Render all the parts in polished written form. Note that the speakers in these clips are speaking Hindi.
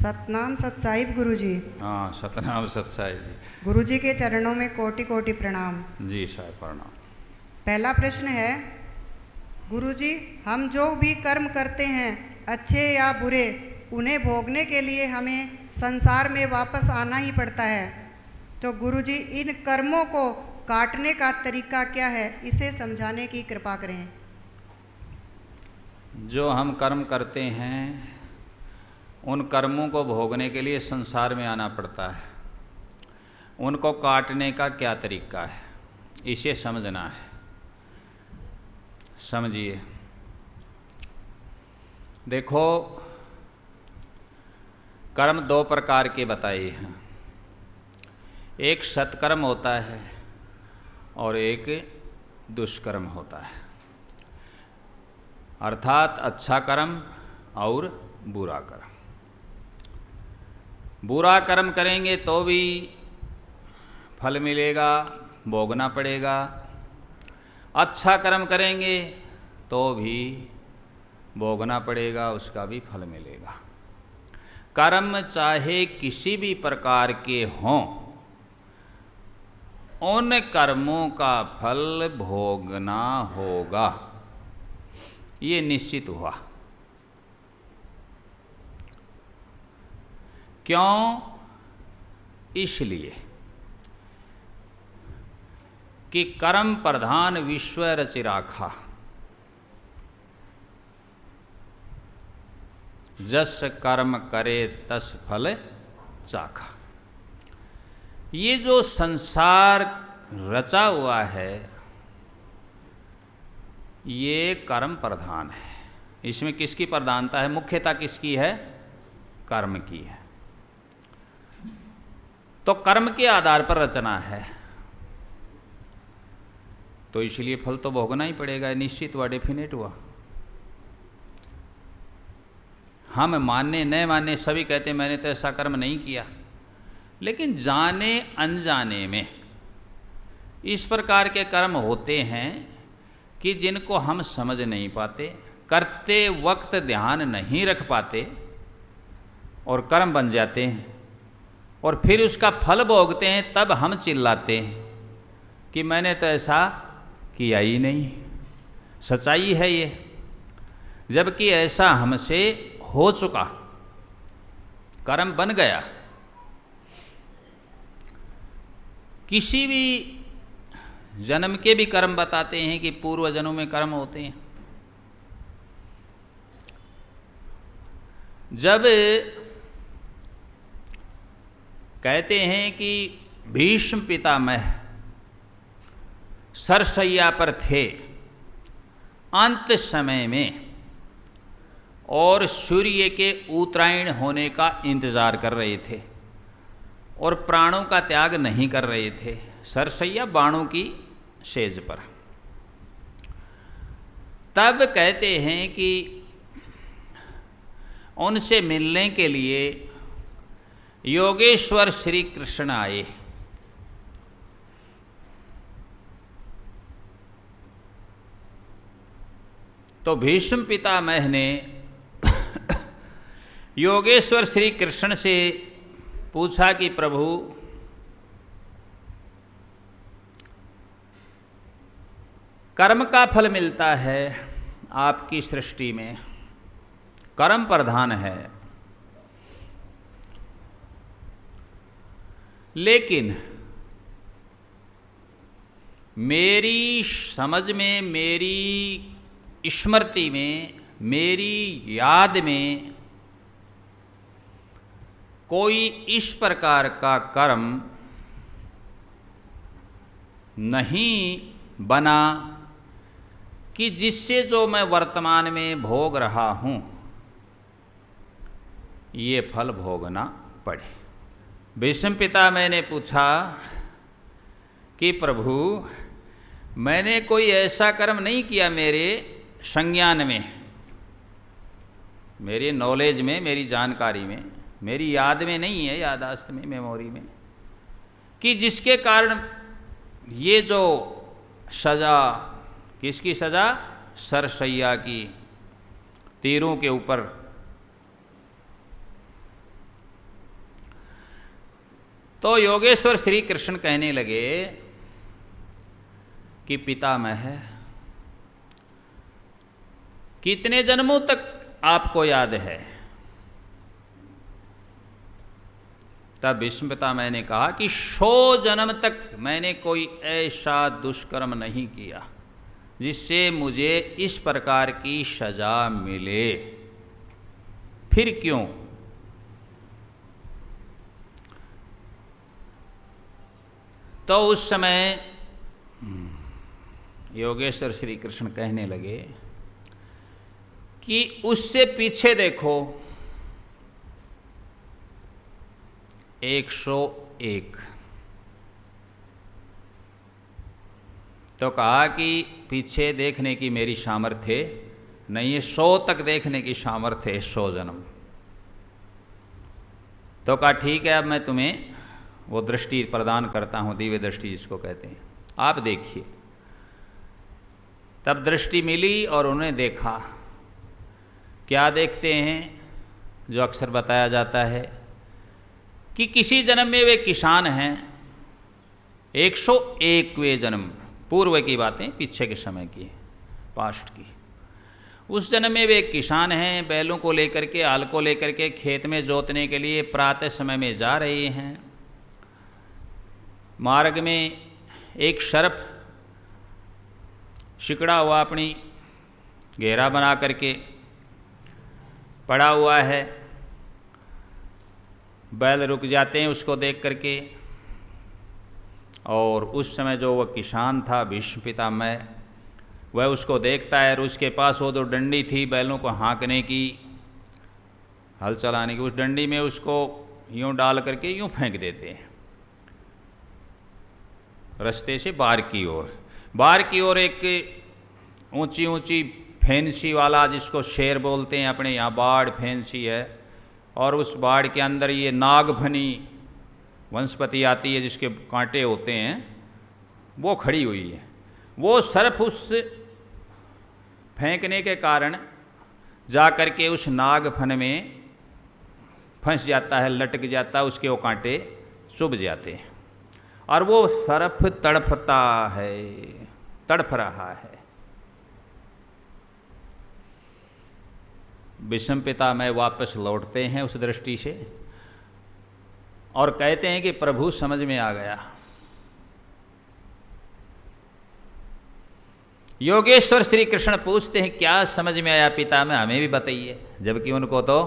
सतनाम सतसाहिब गुरुजी। हाँ, सतनाम सतसाई जी। गुरुजी के चरणों में कोटि कोटि प्रणाम। जी साहब प्रणाम। पहला प्रश्न है, गुरुजी हम जो भी कर्म करते हैं अच्छे या बुरे, उन्हें भोगने के लिए हमें संसार में वापस आना ही पड़ता है। तो गुरुजी इन कर्मों को काटने का तरीका क्या है, इसे समझाने की कृपा करें। जो हम कर्म करते हैं उन कर्मों को भोगने के लिए संसार में आना पड़ता है। उनको काटने का क्या तरीका है, इसे समझना है। समझिए, देखो कर्म दो प्रकार के बताए हैं। एक सत्कर्म होता है और एक दुष्कर्म होता है, अर्थात अच्छा कर्म और बुरा कर्म। बुरा कर्म करेंगे तो भी फल मिलेगा, भोगना पड़ेगा। अच्छा कर्म करेंगे तो भी भोगना पड़ेगा, उसका भी फल मिलेगा। कर्म चाहे किसी भी प्रकार के हों, उन कर्मों का फल भोगना होगा, ये निश्चित हुआ। क्यों? इसलिए कि कर्म प्रधान विश्व रचि राखा, जस कर्म करे तस फल चाखा। ये जो संसार रचा हुआ है ये कर्म प्रधान है। इसमें किसकी प्रधानता है? मुख्यता किसकी है? कर्म की है। तो कर्म के आधार पर रचना है, तो इसलिए फल तो भोगना ही पड़ेगा, निश्चित हुआ, डेफिनेट हुआ। हम माने न माने सभी कहते मैंने तो ऐसा कर्म नहीं किया, लेकिन जाने अनजाने में इस प्रकार के कर्म होते हैं कि जिनको हम समझ नहीं पाते, करते वक्त ध्यान नहीं रख पाते और कर्म बन जाते हैं, और फिर उसका फल भोगते हैं। तब हम चिल्लाते हैं कि मैंने तो ऐसा किया ही नहीं। सच्चाई है ये, जबकि ऐसा हमसे हो चुका, कर्म बन गया। किसी भी जन्म के भी कर्म बताते हैं कि पूर्व जन्म में कर्म होते हैं। जब कहते हैं कि भीष्म पितामह सरसैया पर थे अंत समय में और सूर्य के उत्तरायण होने का इंतजार कर रहे थे और प्राणों का त्याग नहीं कर रहे थे, सरसैया बाणों की सेज पर। तब कहते हैं कि उनसे मिलने के लिए योगेश्वर श्री कृष्ण आए। तो भीष्म पितामह ने योगेश्वर श्री कृष्ण से पूछा कि प्रभु, कर्म का फल मिलता है आपकी सृष्टि में, कर्म प्रधान है, लेकिन मेरी समझ में, मेरी स्मृति में, मेरी याद में कोई इस प्रकार का कर्म नहीं बना कि जिससे जो मैं वर्तमान में भोग रहा हूं ये फल भोगना पड़े। भीष्म पितामह ने पूछा कि प्रभु, मैंने कोई ऐसा कर्म नहीं किया मेरे संज्ञान में, मेरे नॉलेज में, मेरी जानकारी में, मेरी याद में नहीं है, यादाश्त में, मेमोरी में, कि जिसके कारण ये जो सजा, किसकी सजा? सरसैया की, तीरों के ऊपर तो योगेश्वर श्री कृष्ण कहने लगे कि पितामह, कितने जन्मों तक आपको याद है? तब भीष्म पितामह ने कहा कि 100 जन्म तक मैंने कोई ऐसा दुष्कर्म नहीं किया जिससे मुझे इस प्रकार की सजा मिले। फिर क्यों? तो उस समय योगेश्वर श्री कृष्ण कहने लगे कि उससे पीछे देखो, 101। तो कहा कि पीछे देखने की मेरी सामर्थ्य नहीं है, 100 तक देखने की सामर्थ्य है, 100 जन्म। तो कहा ठीक है, अब मैं तुम्हें वो दृष्टि प्रदान करता हूं, दिव्य दृष्टि जिसको कहते हैं, आप देखिए। तब दृष्टि मिली और उन्हें देखा। क्या देखते हैं? जो अक्सर बताया जाता है कि किसी जन्म में वे किसान हैं, 101वें जन्म, पूर्व की बातें, पीछे के समय की, पास्ट की। उस जन्म में वे किसान हैं, बैलों को लेकर के, हल को लेकर के खेत में जोतने के लिए प्रातः समय में जा रहे हैं। मार्ग में एक सर्प सिकड़ा हुआ अपनी घेरा बना करके पड़ा हुआ है। बैल रुक जाते हैं उसको देख करके, और उस समय जो वह किसान था भीष्म पितामह, वह उसको देखता है और उसके पास वो जो डंडी थी बैलों को हाँकने की, हल चलाने की, उस डंडी में उसको यूँ डाल करके यूँ फेंक देते हैं रास्ते से बाहर की ओर। बाहर की ओर एक ऊंची ऊंची फैंसी वाला, जिसको शेर बोलते हैं अपने यहाँ, बाढ़ फैंसी है, और उस बाढ़ के अंदर ये नागफनी वनस्पति आती है जिसके कांटे होते हैं, वो खड़ी हुई है। वो सर्प उस फेंकने के कारण जा कर के उस नागफन में फंस जाता है, लटक जाता है, उसके वो कांटे चुभ जाते हैं और वो सर्प तड़फता है, तड़फ रहा है। भीष्म पितामह वापस लौटते हैं उस दृष्टि से और कहते हैं कि प्रभु समझ में आ गया। योगेश्वर श्री कृष्ण पूछते हैं क्या समझ में आया पितामह, हमें भी बताइए, जबकि उनको तो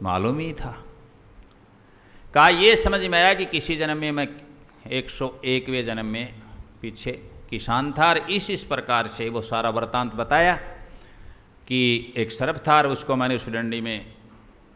मालूम ही था। कहा ये समझ में आया कि किसी जन्म में मैं 101वें जन्म में पीछे किसान था और इस प्रकार से वो सारा वृतांत बताया कि एक सर्प था और उसको मैंने उस डंडी में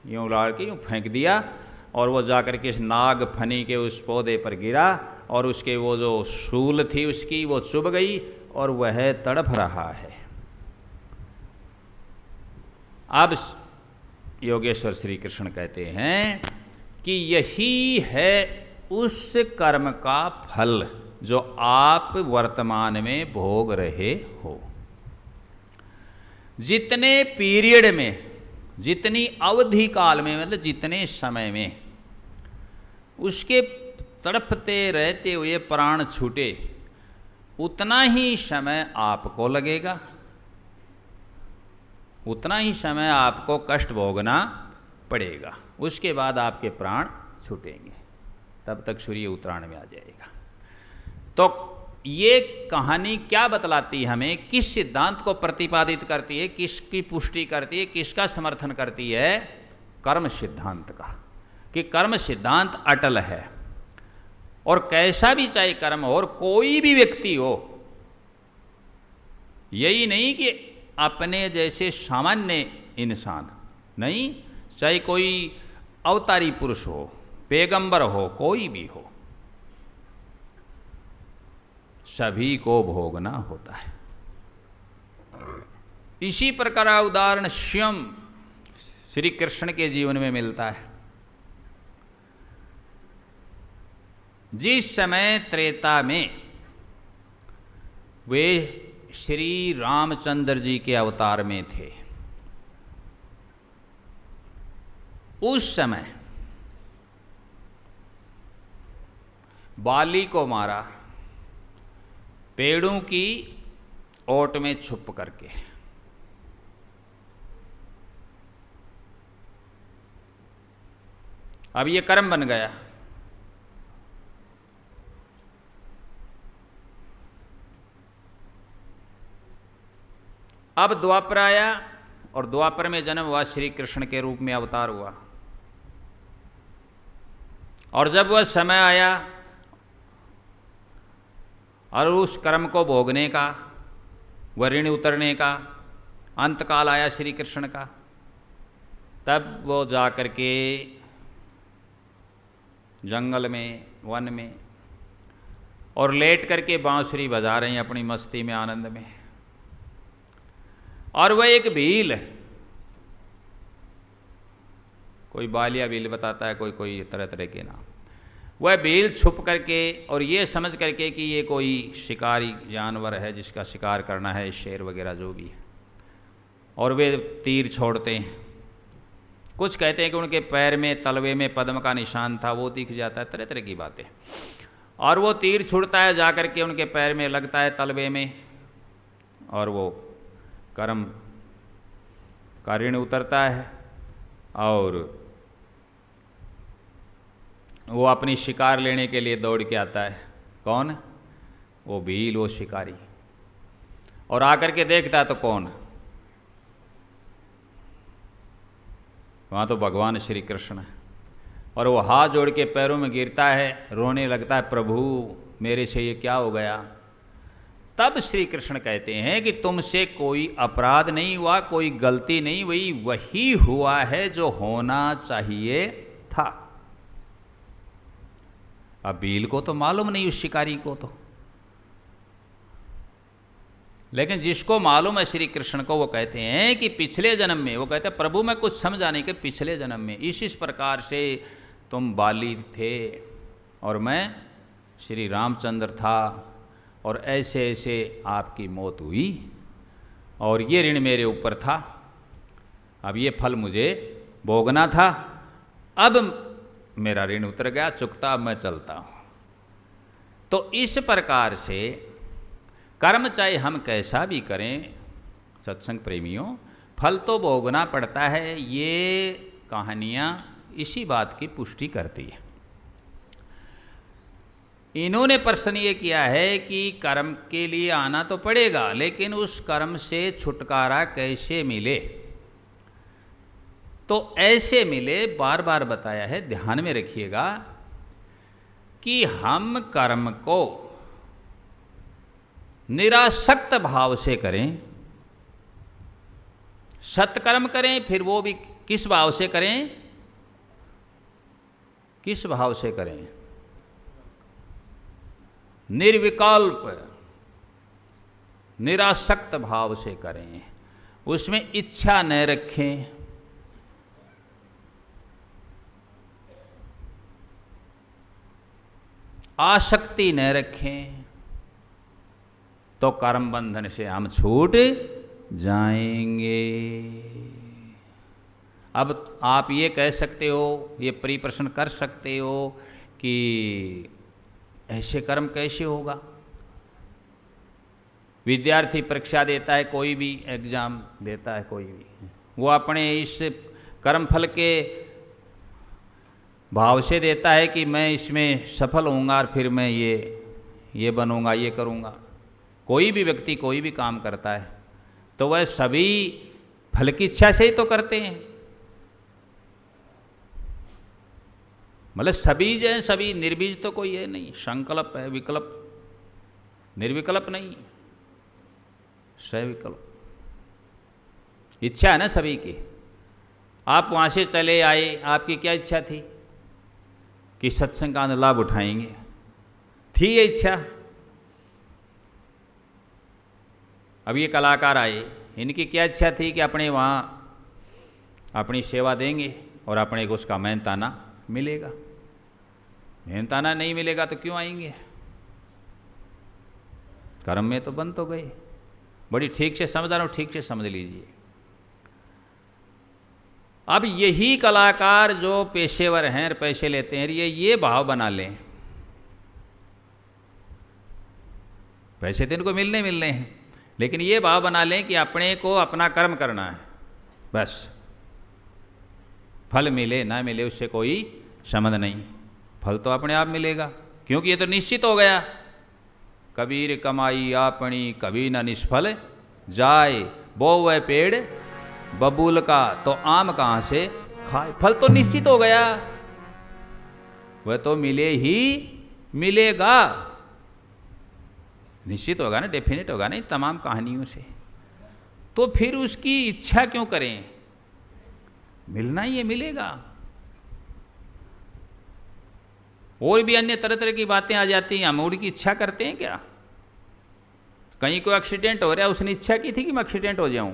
यूँ लाड़ के यूँ फेंक दिया और वो जाकर के इस नाग फनी के उस पौधे पर गिरा और उसके वो जो सूल थी उसकी वो चुभ गई और वह तड़फ रहा है। अब योगेश्वर श्री कृष्ण कहते हैं कि यही है उस कर्म का फल जो आप वर्तमान में भोग रहे हो। जितने पीरियड में, जितनी अवधि काल में, मतलब जितने समय में उसके तड़पते रहते हुए प्राण छूटे, उतना ही समय आपको लगेगा, उतना ही समय आपको कष्ट भोगना पड़ेगा। उसके बाद आपके प्राण छूटेंगे, तब तक सूर्य उत्तरायण में आ जाएगा। तो ये कहानी क्या बतलाती है हमें, किस सिद्धांत को प्रतिपादित करती है, किसकी पुष्टि करती है, किसका समर्थन करती है? कर्म सिद्धांत का, कि कर्म सिद्धांत अटल है और कैसा भी चाहे कर्म हो और कोई भी व्यक्ति हो, यही नहीं कि अपने जैसे सामान्य इंसान नहीं, चाहे कोई अवतारी पुरुष हो, पैगंबर हो, कोई भी हो, सभी को भोगना होता है। इसी प्रकार का उदाहरण स्वयं श्री कृष्ण के जीवन में मिलता है। जिस समय त्रेता में वे श्री रामचंद्र जी के अवतार में थे, उस समय बाली को मारा पेड़ों की ओट में छुप करके। अब ये कर्म बन गया। अब द्वापर आया और द्वापर में जन्म हुआ, श्री कृष्ण के रूप में अवतार हुआ। और जब वह समय आया और उस कर्म को भोगने का, वह ऋण उतरने का अंतकाल आया श्री कृष्ण का, तब वो जा करके जंगल में, वन में, और लेट करके बांसुरी बजा रहे हैं अपनी मस्ती में, आनंद में। और वह एक भील, कोई बालिया भील बताता है, कोई कोई तरह तरह के नाम, वह भील छुप करके और ये समझ करके कि ये कोई शिकारी जानवर है जिसका शिकार करना है, शेर वगैरह जो भी है, और वे तीर छोड़ते हैं। कुछ कहते हैं कि उनके पैर में तलवे में पद्म का निशान था, वो दिख जाता है, तरह तरह की बातें। और वो तीर छुड़ता है, जा करके उनके पैर में लगता है तलवे में, और वो कर्म का ऋण उतरता है और वो अपनी शिकार लेने के लिए दौड़ के आता है। कौन? वो भील, वो शिकारी। और आकर के देखता है तो कौन? वहाँ तो भगवान श्री कृष्ण है। और वो हाथ जोड़ के पैरों में गिरता है, रोने लगता है, प्रभु मेरे से ये क्या हो गया। तब श्री कृष्ण कहते हैं कि तुमसे कोई अपराध नहीं हुआ, कोई गलती नहीं हुई, वही हुआ है जो होना चाहिए था। अब भील को तो मालूम नहीं, उस शिकारी को तो, लेकिन जिसको मालूम है श्री कृष्ण को, वो कहते हैं कि पिछले जन्म में, वो कहते हैं प्रभु मैं कुछ समझा नहीं कि पिछले जन्म में इस प्रकार से तुम बाली थे और मैं श्री रामचंद्र था, और ऐसे ऐसे आपकी मौत हुई, और ये ऋण मेरे ऊपर था, अब ये फल मुझे भोगना था, अब मेरा ऋण उतर गया, चुकता, अब मैं चलता हूँ। तो इस प्रकार से कर्म चाहे हम कैसा भी करें सत्संग प्रेमियों, फल तो भोगना पड़ता है। ये कहानियाँ इसी बात की पुष्टि करती है। इन्होंने प्रश्न ये किया है कि कर्म के लिए आना तो पड़ेगा, लेकिन उस कर्म से छुटकारा कैसे मिले। तो ऐसे मिले, बार बार बताया है, ध्यान में रखिएगा कि हम कर्म को निरासक्त भाव से करें, सत्कर्म करें, फिर वो भी किस भाव से करें, किस भाव से करें, निर्विकल्प निरासक्त भाव से करें, उसमें इच्छा न रखें, आसक्ति न रखें, तो कर्म बंधन से हम छूट जाएंगे। अब आप ये कह सकते हो, ये परिप्रश्न कर सकते हो कि ऐसे कर्म कैसे होगा। विद्यार्थी परीक्षा देता है, कोई भी एग्जाम देता है, कोई भी, वो अपने इस कर्मफल के भाव से देता है कि मैं इसमें सफल होऊंगा और फिर मैं ये बनूंगा, ये करूंगा। कोई भी व्यक्ति कोई भी काम करता है तो वह सभी फल की इच्छा से ही तो करते हैं। मतलब सभी जो है, सभी निर्बीज तो कोई है नहीं, संकल्प है, विकल्प, निर्विकल्प नहीं, सविकल्प इच्छा है ना सभी की। आप वहाँ से चले आए, आपकी क्या इच्छा थी कि सत्संग का लाभ उठाएंगे, थी ये इच्छा। अब ये कलाकार आए, इनकी क्या इच्छा थी कि अपने वहाँ अपनी सेवा देंगे और अपने को उसका मेहनताना मिलेगा। मेहनताना नहीं मिलेगा तो क्यों आएंगे, कर्म में तो बंद तो गए। बड़ी ठीक से समझ रहा हूँ, ठीक से समझ लीजिए। अब यही कलाकार जो पेशेवर हैं, पैसे लेते हैं, ये भाव बना लें पैसे तो इनको मिलने हैं, लेकिन ये भाव बना लें कि अपने को अपना कर्म करना है, बस फल मिले ना मिले उससे कोई संबंध नहीं, फल तो अपने आप मिलेगा, क्योंकि ये तो निश्चित हो गया। कबीर कमाई आपनी कभी न निष्फल जाए, बो वह पेड़ बबूल का तो आम कहाँ से खाए। फल तो निश्चित हो गया, वह तो मिले ही मिलेगा, निश्चित होगा ना, डेफिनेट होगा ना इन तमाम कहानियों से। तो फिर उसकी इच्छा क्यों करें, मिलना ही ये मिलेगा। और भी अन्य तरह तरह की बातें आ जाती हैं, हम उनकी इच्छा करते हैं क्या? कहीं कोई एक्सीडेंट हो रहा है, उसने इच्छा की थी कि मैं एक्सीडेंट हो जाऊं,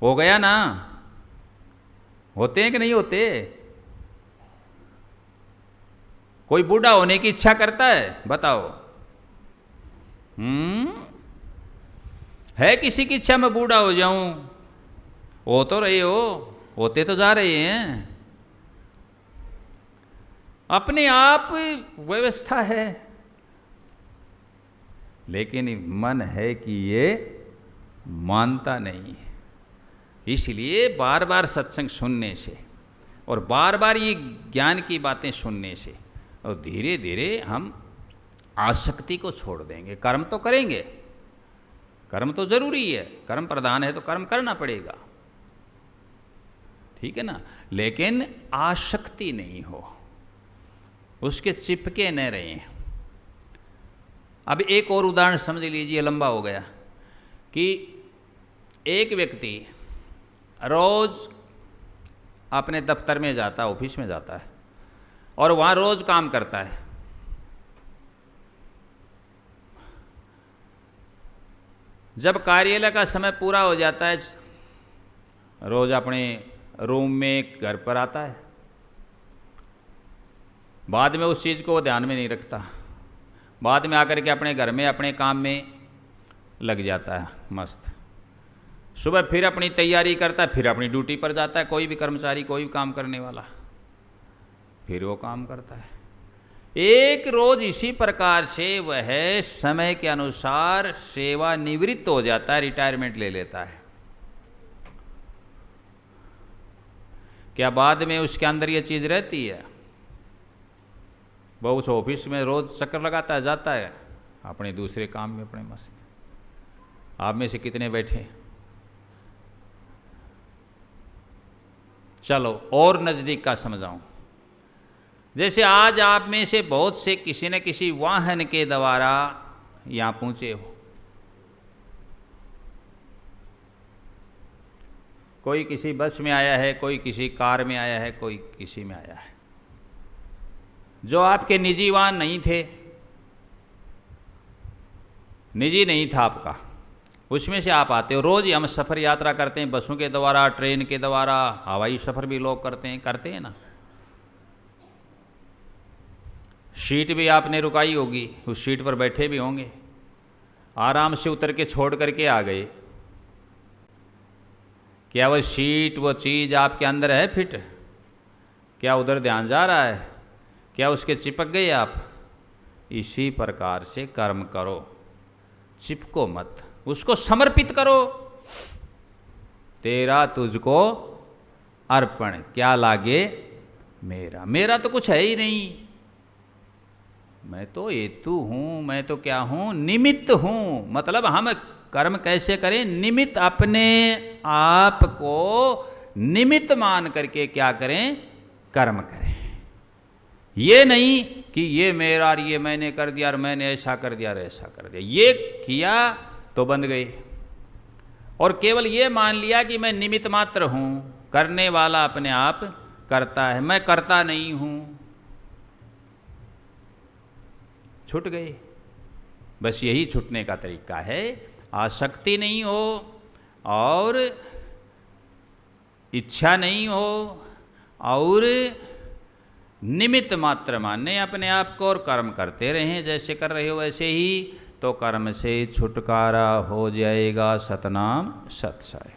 हो गया ना। होते हैं कि नहीं होते? कोई बूढ़ा होने की इच्छा करता है, बताओ? है किसी की इच्छा मैं बूढ़ा हो जाऊं? हो तो रहे हो, होते तो जा रहे हैं, अपने आप व्यवस्था है, लेकिन मन है कि ये मानता नहीं है। इसलिए बार बार सत्संग सुनने से और बार बार ये ज्ञान की बातें सुनने से और धीरे धीरे हम आसक्ति को छोड़ देंगे। कर्म तो करेंगे, कर्म तो जरूरी है, कर्म प्रधान है तो कर्म करना पड़ेगा, ठीक है ना, लेकिन आसक्ति नहीं हो, उसके चिपके न रहें। अब एक और उदाहरण समझ लीजिए, लंबा हो गया, कि एक व्यक्ति रोज अपने दफ्तर में जाता है, ऑफिस में जाता है और वहां रोज काम करता है। जब कार्यालय का समय पूरा हो जाता है, रोज अपने रूम में घर पर आता है, बाद में उस चीज़ को वो ध्यान में नहीं रखता, बाद में आकर के अपने घर में अपने काम में लग जाता है मस्त। सुबह फिर अपनी तैयारी करता है, फिर अपनी ड्यूटी पर जाता है, कोई भी कर्मचारी, कोई भी काम करने वाला, फिर वो काम करता है। एक रोज इसी प्रकार से वह समय के अनुसार सेवानिवृत्त हो जाता है, रिटायरमेंट ले लेता है। क्या बाद में उसके अंदर ये चीज़ रहती है? वो उस ऑफिस में रोज चक्कर लगाता है, जाता है अपने दूसरे काम में अपने मस्त। आप में से कितने बैठे? चलो और नज़दीक का समझाऊं। जैसे आज आप में से बहुत से किसी न किसी वाहन के द्वारा यहां पहुंचे हो, कोई किसी बस में आया है, कोई किसी कार में आया है, कोई किसी में आया है, जो आपके निजी वाहन नहीं थे, निजी नहीं था आपका, उसमें से आप आते हो। रोज ही हम सफ़र यात्रा करते हैं, बसों के द्वारा, ट्रेन के द्वारा, हवाई सफ़र भी लोग करते हैं ना। सीट भी आपने रुकाई होगी, उस सीट पर बैठे भी होंगे, आराम से उतर के छोड़ करके आ गए। क्या वह सीट, वो चीज़ आपके अंदर है फिट? क्या उधर ध्यान जा रहा है? क्या उसके चिपक गए आप? इसी प्रकार से कर्म करो, चिपको मत, उसको समर्पित करो। तेरा तुझको अर्पण, क्या लागे मेरा, मेरा तो कुछ है ही नहीं, मैं तो हेतु हूं, मैं तो क्या हूं, निमित्त हूं। मतलब हम कर्म कैसे करें? निमित्त, अपने आप को निमित्त मान करके क्या करें? कर्म करें। ये नहीं कि ये मेरा, ये मैंने कर दिया, और मैंने ऐसा कर दिया और ऐसा कर दिया। ये किया तो बंध गए, और केवल ये मान लिया कि मैं निमित्त मात्र हूं, करने वाला अपने आप करता है, मैं करता नहीं हूं, छूट गए। बस यही छूटने का तरीका है। आसक्ति नहीं हो और इच्छा नहीं हो और निमित्त मात्र माने अपने आप को, और कर्म करते रहें जैसे कर रहे हो वैसे ही, तो कर्म से छुटकारा हो जाएगा। सतनाम सत्सय।